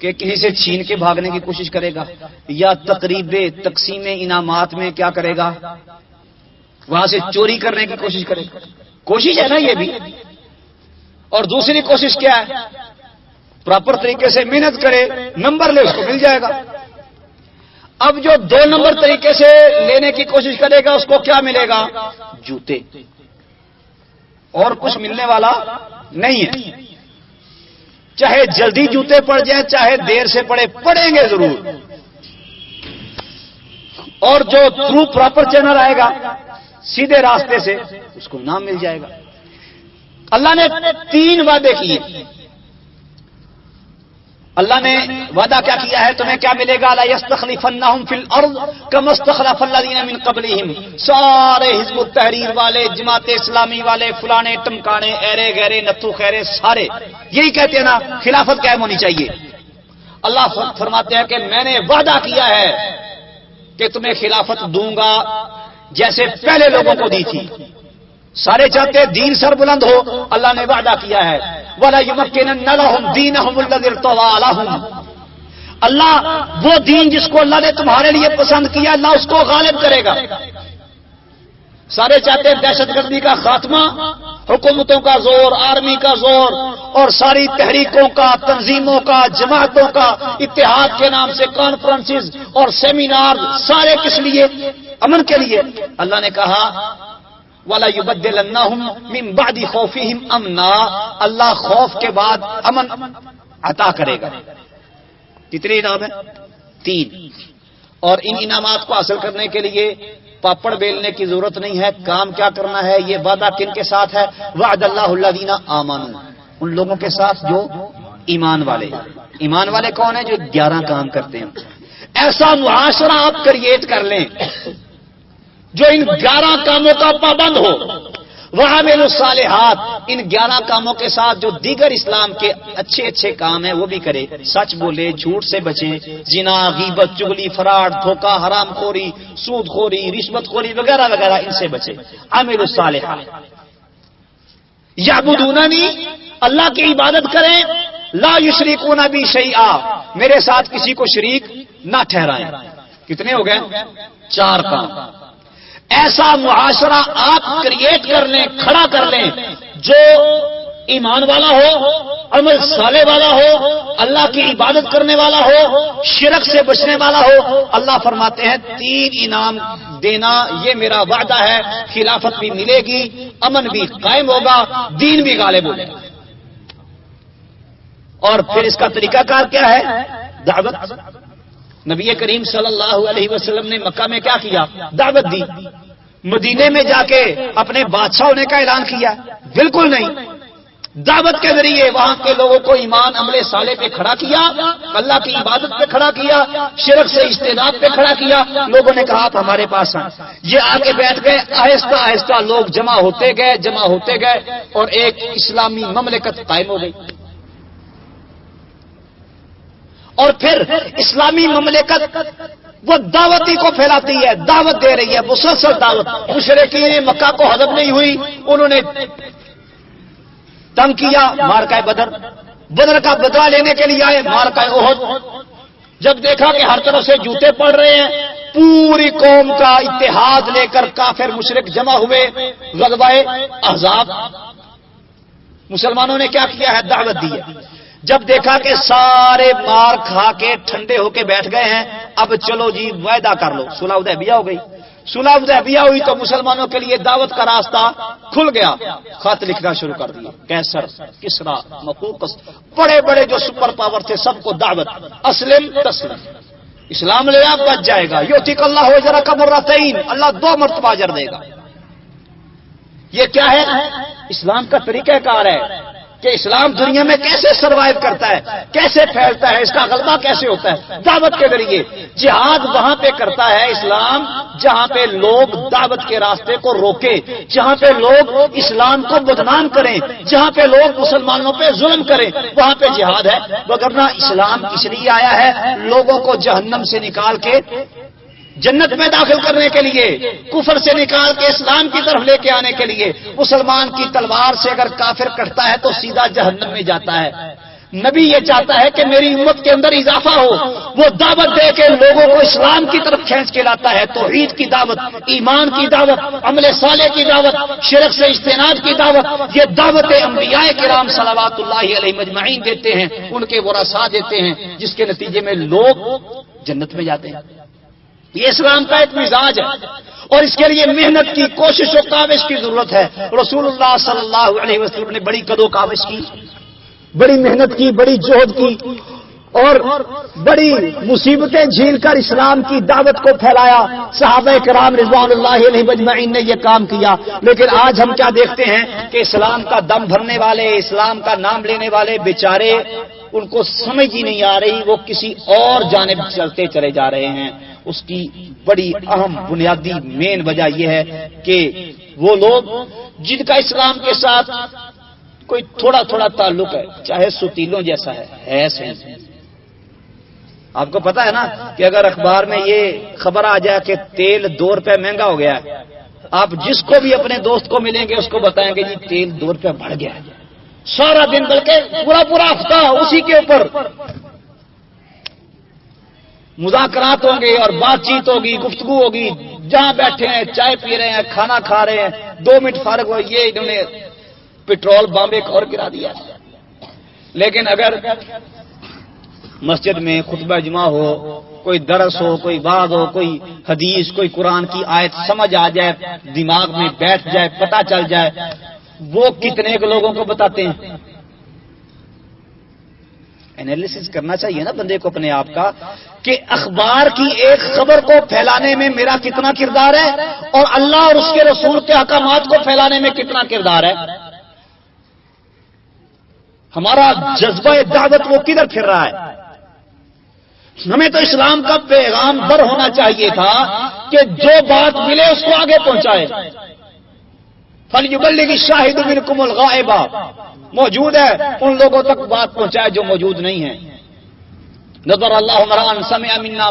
کہ کسی سے چھین کے بھاگنے کی کوشش کرے گا، یا تقریب تقسیم انعامات میں کیا کرے گا؟ وہاں سے چوری کرنے کی کوشش کرے گا. کوشش ہے نا یہ بھی. اور دوسری کوشش کیا ہے؟ پراپر طریقے سے محنت کرے، نمبر لے، اس کو مل جائے گا. اب جو 2 نمبر طریقے سے لینے کی کوشش کرے گا اس کو کیا ملے گا؟ جوتے. اور کچھ ملنے والا نہیں ہے. چاہے جلدی جوتے پڑ جائیں، چاہے دیر سے پڑیں گے ضرور. اور جو تھرو پراپر چینل آئے گا سیدھے راستے سے، اس کو نام مل جائے گا. اللہ نے 3 وعدے کیے. اللہ نے وعدہ کیا کیا ہے؟ تمہیں کیا ملے گا؟ لا یستخلفنہم فی الارض کما استخلف الذین من قبلہم. سارے حزب التحریر والے، جماعت اسلامی والے، فلانے ٹمکانے، ایرے گہرے، نتھو خیرے، سارے یہی کہتے ہیں نا خلافت قائم ہونی چاہیے. اللہ فرماتے ہیں کہ میں نے وعدہ کیا ہے کہ تمہیں خلافت دوں گا جیسے پہلے لوگوں کو دی تھی. سارے چاہتے دین سر بلند ہو، اللہ نے وعدہ کیا ہے وَلَيُمَكِّنَنَّ لَهُمْ دِينَهُمُ الَّذِي ارْتَضَىٰ لَهُمْ. اللہ وہ دین جس کو اللہ نے تمہارے لیے پسند کیا اللہ اس کو غالب کرے گا. سارے چاہتے ہیں دہشت گردی کا خاتمہ، حکومتوں کا زور، آرمی کا زور، اور ساری تحریکوں کا، تنظیموں کا، جماعتوں کا اتحاد کے نام سے کانفرنسز اور سیمینار، سارے کس لیے؟ امن کے لیے. اللہ نے کہا وَلَا يُبَدِّلَنَّهُمْ مِنْ بَعْدِ خَوْفِهِمْ أَمْنًا. اللہ خوف کے بعد امن عطا کرے گا. کتنے انعام ہیں؟ 3. اور ان انعامات کو حاصل کرنے کے لیے پاپڑ بیلنے کی ضرورت نہیں ہے. کام کیا کرنا ہے؟ یہ وعدہ کن کے ساتھ ہے؟ وعد اللہ الذین آمنوا، ان لوگوں کے ساتھ جو ایمان والے. ایمان والے کون ہیں؟ جو 11 کام کرتے ہیں. ایسا معاشرہ آپ کریٹ کر لیں جو ان 11 کاموں کا پابند ہو. وَعَمِلُوا الصَّالِحَاتِ، ان 11 کاموں کے ساتھ جو دیگر اسلام کے اچھے اچھے کام ہیں وہ بھی کرے. سچ بولے، جھوٹ سے بچیں، زنا، غیبت، چغلی، فراڈ، دھوکہ، حرام خوری، سود خوری، رشوت خوری وغیرہ وغیرہ، ان سے بچے. عَمِلُوا الصَّالِحَاتِ یعبدوننی، اللہ کی عبادت کریں. لا یشرکون بی شیئا، میرے ساتھ کسی کو شریک نہ ٹھہرائیں. کتنے ہو گئے؟ 4 کام. ایسا معاشرہ آپ کریٹ کر لیں، کھڑا کر لیں جو ایمان والا ہو، عمل صالح والا ہو، اللہ کی عبادت کرنے والا ہو، شرک سے بچنے والا ہو. اللہ فرماتے ہیں 3 انعام دینا یہ میرا وعدہ ہے. خلافت بھی ملے گی، امن بھی قائم ہوگا، دین بھی غالب ہوگا. اور پھر اس کا طریقہ کار کیا ہے؟ دعوت. نبی کریم صلی اللہ علیہ وسلم نے مکہ میں کیا کیا؟ دعوت دی. مدینے میں جا کے اپنے بادشاہ ہونے کا اعلان کیا؟ بالکل نہیں. دعوت کے ذریعے وہاں کے لوگوں کو ایمان عمل صالح پہ کھڑا کیا، اللہ کی عبادت پہ کھڑا کیا، شرک سے اجتناب پہ کھڑا کیا. لوگوں نے کہا آپ ہمارے پاس ہیں. یہ آگے بیٹھ گئے. آہستہ آہستہ لوگ جمع ہوتے گئے اور ایک اسلامی مملکت قائم ہو گئی. اور پھر اسلامی مملکت وہ دعوتی کو پھیلاتی ہے، دعوت دے رہی ہے، مسلسل دعوت. مشرکین مکہ کو ہضم نہیں ہوئی، انہوں نے تنگ کیا. معرکہ بدر کا بدلہ لینے کے لیے آئے. معرکہ احد جب دیکھا کہ ہر طرف سے جوتے پڑ رہے ہیں، پوری قوم کا اتحاد لے کر کافر مشرک جمع ہوئے. غزوہ احزاب مسلمانوں نے کیا کیا ہے؟ دعوت دی ہے. جب دیکھا کہ سارے مار کھا کے ٹھنڈے ہو کے بیٹھ گئے ہیں، اب چلو جی وعدہ کر لو. صلح حدیبیہ ہو گئی. صلح حدیبیہ ہوئی تو مسلمانوں کے لیے دعوت کا راستہ کھل گیا. خط لکھنا شروع کر دیا. قیصر، کسریٰ، مقوقس، بڑے بڑے جو سپر پاور تھے سب کو دعوت. اسلم تسلم، اسلام لے آپ بچ جائے گا. یؤتیک اللہ اجرک مرتین، اللہ 2 مرتبہ اجر دے گا. یہ کیا ہے؟ اسلام کا طریقہ کار ہے کہ اسلام دنیا میں کیسے سروائیو کرتا ہے، کیسے پھیلتا ہے، اس کا غلبہ کیسے ہوتا ہے؟ دعوت کے ذریعے. جہاد وہاں پہ کرتا ہے اسلام جہاں پہ لوگ دعوت کے راستے کو روکے، جہاں پہ لوگ اسلام کو بدنام کریں، جہاں پہ لوگ مسلمانوں پہ ظلم کریں، وہاں پہ جہاد ہے. وگرنہ اسلام اس لیے آیا ہے لوگوں کو جہنم سے نکال کے جنت میں داخل کرنے کے لیے، کفر سے نکال کے اسلام کی طرف لے کے آنے کے لیے. مسلمان کی تلوار سے اگر کافر کٹتا ہے تو سیدھا جہنم میں جاتا ہے. نبی یہ چاہتا ہے کہ میری امت کے اندر اضافہ ہو. وہ دعوت دے کے لوگوں کو اسلام کی طرف کھینچ کے لاتا ہے. توحید کی دعوت، ایمان کی دعوت، عمل صالح کی دعوت، شرک سے اجتناب کی دعوت. یہ دعوت انبیاء کرام صلوات اللہ علیہ مجمعین دیتے ہیں، ان کے ورثاء دیتے ہیں، جس کے نتیجے میں لوگ جنت میں جاتے ہیں. یہ اسلام کا ایک مزاج ہے اور اس کے لیے محنت کی، کوشش و کاوش کی ضرورت ہے. رسول اللہ صلی اللہ علیہ وسلم نے بڑی قد و کاوش کی، بڑی محنت کی، بڑی جہد کی اور بڑی مصیبتیں جھیل کر اسلام کی دعوت کو پھیلایا. صحابہ کرام رضوان اللہ علیہ مجمعین نے یہ کام کیا. لیکن آج ہم کیا دیکھتے ہیں کہ اسلام کا دم بھرنے والے، اسلام کا نام لینے والے بیچارے، ان کو سمجھ ہی نہیں آ رہی، وہ کسی اور جانب چلتے چلے جا رہے ہیں. اس کی بڑی اہم بنیادی مین وجہ یہ ہے کہ وہ لوگ جن کا اسلام کے ساتھ کوئی تھوڑا تھوڑا تعلق ہے، چاہے ستیلوں جیسا ہے صحیح. آپ کو پتا ہے نا کہ اگر اخبار میں یہ خبر آ جائے کہ تیل 2 روپے مہنگا ہو گیا ہے، آپ جس کو بھی اپنے دوست کو ملیں گے اس کو بتائیں گے جی تیل 2 روپے بڑھ گیا ہے. سارا دن بلکہ پورا ہفتہ اسی کے اوپر مذاکرات ہوں گے اور بات چیت ہوگی، گفتگو ہوگی، جہاں بیٹھے ہیں چائے پی رہے ہیں، کھانا کھا رہے ہیں، 2 منٹ فارغ ہو یہ انہوں نے پیٹرول بم ایک اور گرا دیا۔ لیکن اگر مسجد میں خطبہ جمعہ ہو، کوئی درس ہو، کوئی وعظ ہو، کوئی حدیث، کوئی قرآن کی آیت سمجھ آ جائے، دماغ میں بیٹھ جائے، پتہ چل جائے، وہ کتنے کے لوگوں کو بتاتے ہیں؟ انالیسس کرنا چاہیے نا بندے کو اپنے آپ کا کہ اخبار کی ایک خبر کو پھیلانے میں میرا کتنا کردار ہے اور اللہ اور اس کے رسول کے احکامات کو پھیلانے میں کتنا کردار ہے۔ ہمارا جذبہ دعوت وہ کدھر پھر رہا ہے؟ ہمیں تو اسلام کا پیغام بر ہونا چاہیے تھا کہ جو بات ملے اس کو آگے پہنچائے۔ فَلْيُبَلِّغِ الشَّاهِدُ مِنْكُمُ الْغَائِبَ، موجود ہے ان لوگوں تک بات پہنچائے جو موجود نہیں ہیں۔ نظر اللہ امرأ سمع منا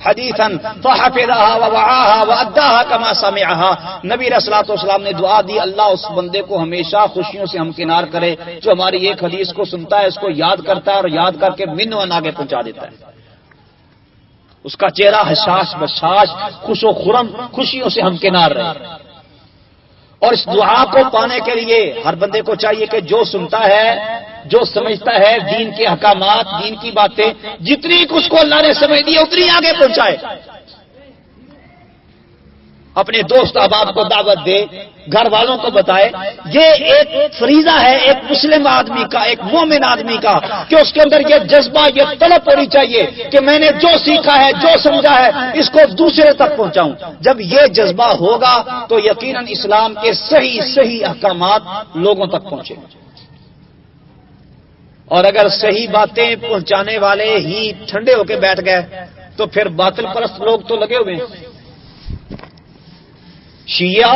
حدیثا فحفظها ووعاها واداها كما سمعها، نبی علیہ الصلوۃ والسلام نے دعا دی اللہ اس بندے کو ہمیشہ خوشیوں سے ہمکنار کرے جو ہماری ایک حدیث کو سنتا ہے، اس کو یاد کرتا ہے اور یاد کر کے منوان آگے پہنچا دیتا ہے۔ اس کا چہرہ حشاش بشاش خوش و خرم خوشیوں سے ہمکنار رہے۔ اور اس دعا کو پانے کے لیے ہر بندے کو چاہیے کہ جو سنتا ہے، جو سمجھتا ہے دین کے احکامات، دین کی باتیں، جتنی اس کو اللہ نے سمجھ دی اتنی آگے پہنچائے۔ اپنے دوست احباب کو دعوت دے، گھر والوں کو بتائے۔ یہ ایک فریضہ ہے ایک مسلم آدمی کا، ایک مومن آدمی کا، کہ اس کے اندر یہ جذبہ، یہ طلب ہونی چاہیے کہ میں نے جو سیکھا ہے، جو سمجھا ہے، اس کو دوسرے تک پہنچاؤں۔ جب یہ جذبہ ہوگا تو یقیناً اسلام کے صحیح احکامات لوگوں تک پہنچیں گے۔ اور اگر صحیح باتیں پہنچانے والے ہی ٹھنڈے ہو کے بیٹھ گئے تو پھر باطل پرست لوگ تو لگے ہوئے ہیں۔ شیعہ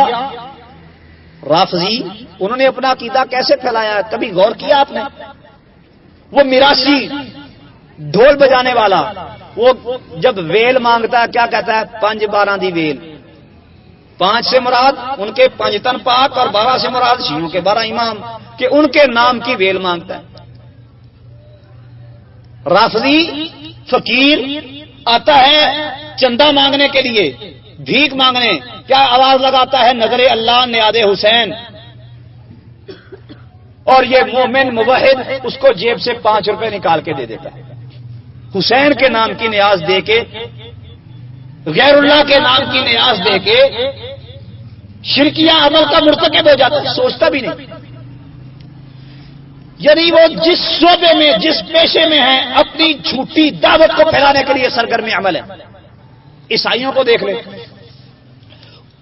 رافضی انہوں نے اپنا عقیدہ کیسے پھیلایا؟ کبھی غور کیا آپ نے؟ وہ میراثی ڈھول بجانے والا، وہ جب ویل مانگتا ہے کیا کہتا ہے؟ 5 12 دی ویل۔ 5 سے مراد ان کے 5 تن پاک اور 12 سے مراد شیعوں کے 12 امام، کہ ان کے نام کی ویل مانگتا ہے۔ رافضی فقیر آتا ہے چندہ مانگنے کے لیے، بھیک مانگنے، کیا آواز لگاتا ہے؟ نظر اللہ نیاد حسین۔ اور یہ مومن موحد اس کو جیب سے 5 روپے نکال کے دے دیتا ہے، حسین کے نام کی نیاز دے کے، غیر اللہ کے نام کی نیاز دے کے شرکیہ عمل کا مرتکب ہو جاتا ہے، سوچتا بھی نہیں۔ یعنی وہ جس شعبے میں، جس پیشے میں ہے، اپنی جھوٹی دعوت کو پھیلانے کے لیے سرگرم عمل ہے۔ عیسائیوں کو دیکھ لیں،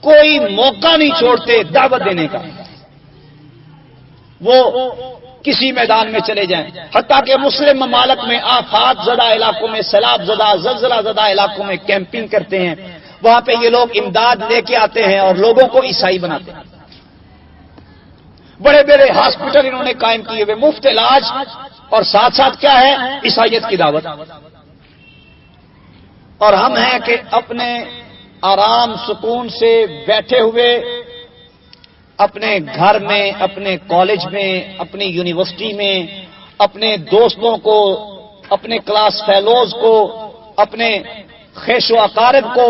کوئی موقع نہیں چھوڑتے دعوت دینے کا، وہ کسی میدان میں چلے جائیں، حتیٰ کہ مسلم ممالک میں آفات زدہ علاقوں میں، سیلاب زدہ، زلزلہ زدہ علاقوں میں کیمپنگ کرتے ہیں، وہاں پہ یہ لوگ امداد لے کے آتے ہیں اور لوگوں کو عیسائی بناتے ہیں۔ بڑے بڑے ہاسپٹل انہوں نے قائم کیے ہوئے، مفت علاج، اور ساتھ ساتھ کیا ہے؟ عیسائیت کی دعوت۔ اور ہم ہیں کہ اپنے آرام سکون سے بیٹھے ہوئے اپنے گھر میں، اپنے کالج میں، اپنی یونیورسٹی میں، اپنے دوستوں کو، اپنے کلاس فیلوز کو، اپنے خیش و اقارب کو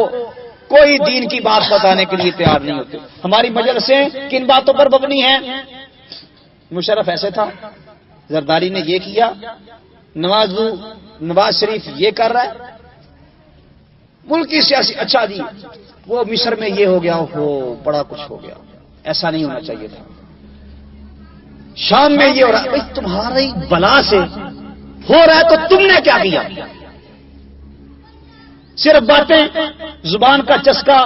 کوئی دین کی بات بتانے کے لیے تیار نہیں ہوتے۔ ہماری مجلسیں کن باتوں پر مبنی ہیں؟ مشرف ایسے تھا، زرداری نے یہ کیا، نواز شریف یہ کر رہا ہے، ملکی سیاسی، اچھا جی وہ مصر میں یہ ہو گیا، ہو بڑا کچھ ہو گیا، ایسا نہیں ہونا چاہیے تھا۔ شام میں یہ ہو رہا ہے، بھائی تمہاری بلا سے ہو رہا ہے تو تم نے کیا کیا؟ صرف باتیں، زبان کا چسکا،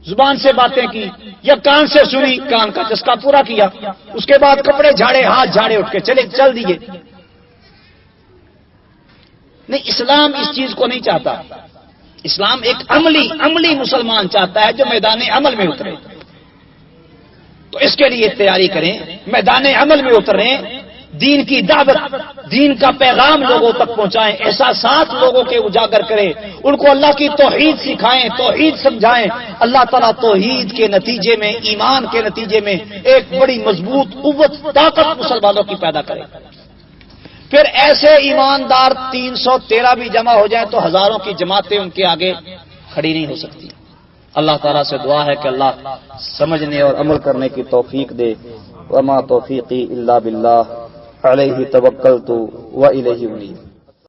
زبان سے باتیں کی یا کان سے سنی، کان کا چسکا پورا کیا، اس کے بعد کپڑے جھاڑے، ہاتھ جھاڑے، اٹھ کے چل دیے۔ نہیں، اسلام اس چیز کو نہیں چاہتا۔ اسلام ایک عملی مسلمان چاہتا ہے جو میدان عمل میں اترے۔ تو اس کے لیے تیاری کریں، میدان عمل میں اتریں، دین کی دعوت، دین کا پیغام لوگوں تک پہنچائیں، احساسات لوگوں کے اجاگر کریں، ان کو اللہ کی توحید سکھائیں، توحید سمجھائیں۔ اللہ تعالیٰ توحید کے نتیجے میں، ایمان کے نتیجے میں ایک بڑی مضبوط قوت، طاقت مسلمانوں کی پیدا کرے۔ پھر ایسے ایماندار 313 بھی جمع ہو جائیں تو ہزاروں کی جماعتیں ان کے آگے کھڑی نہیں ہو سکتی۔ اللہ تعالیٰ سے دعا ہے کہ اللہ سمجھنے اور عمل کرنے کی توفیق دے۔ وما توفیقی الا باللہ علیہ توکلت و الیہ انیب۔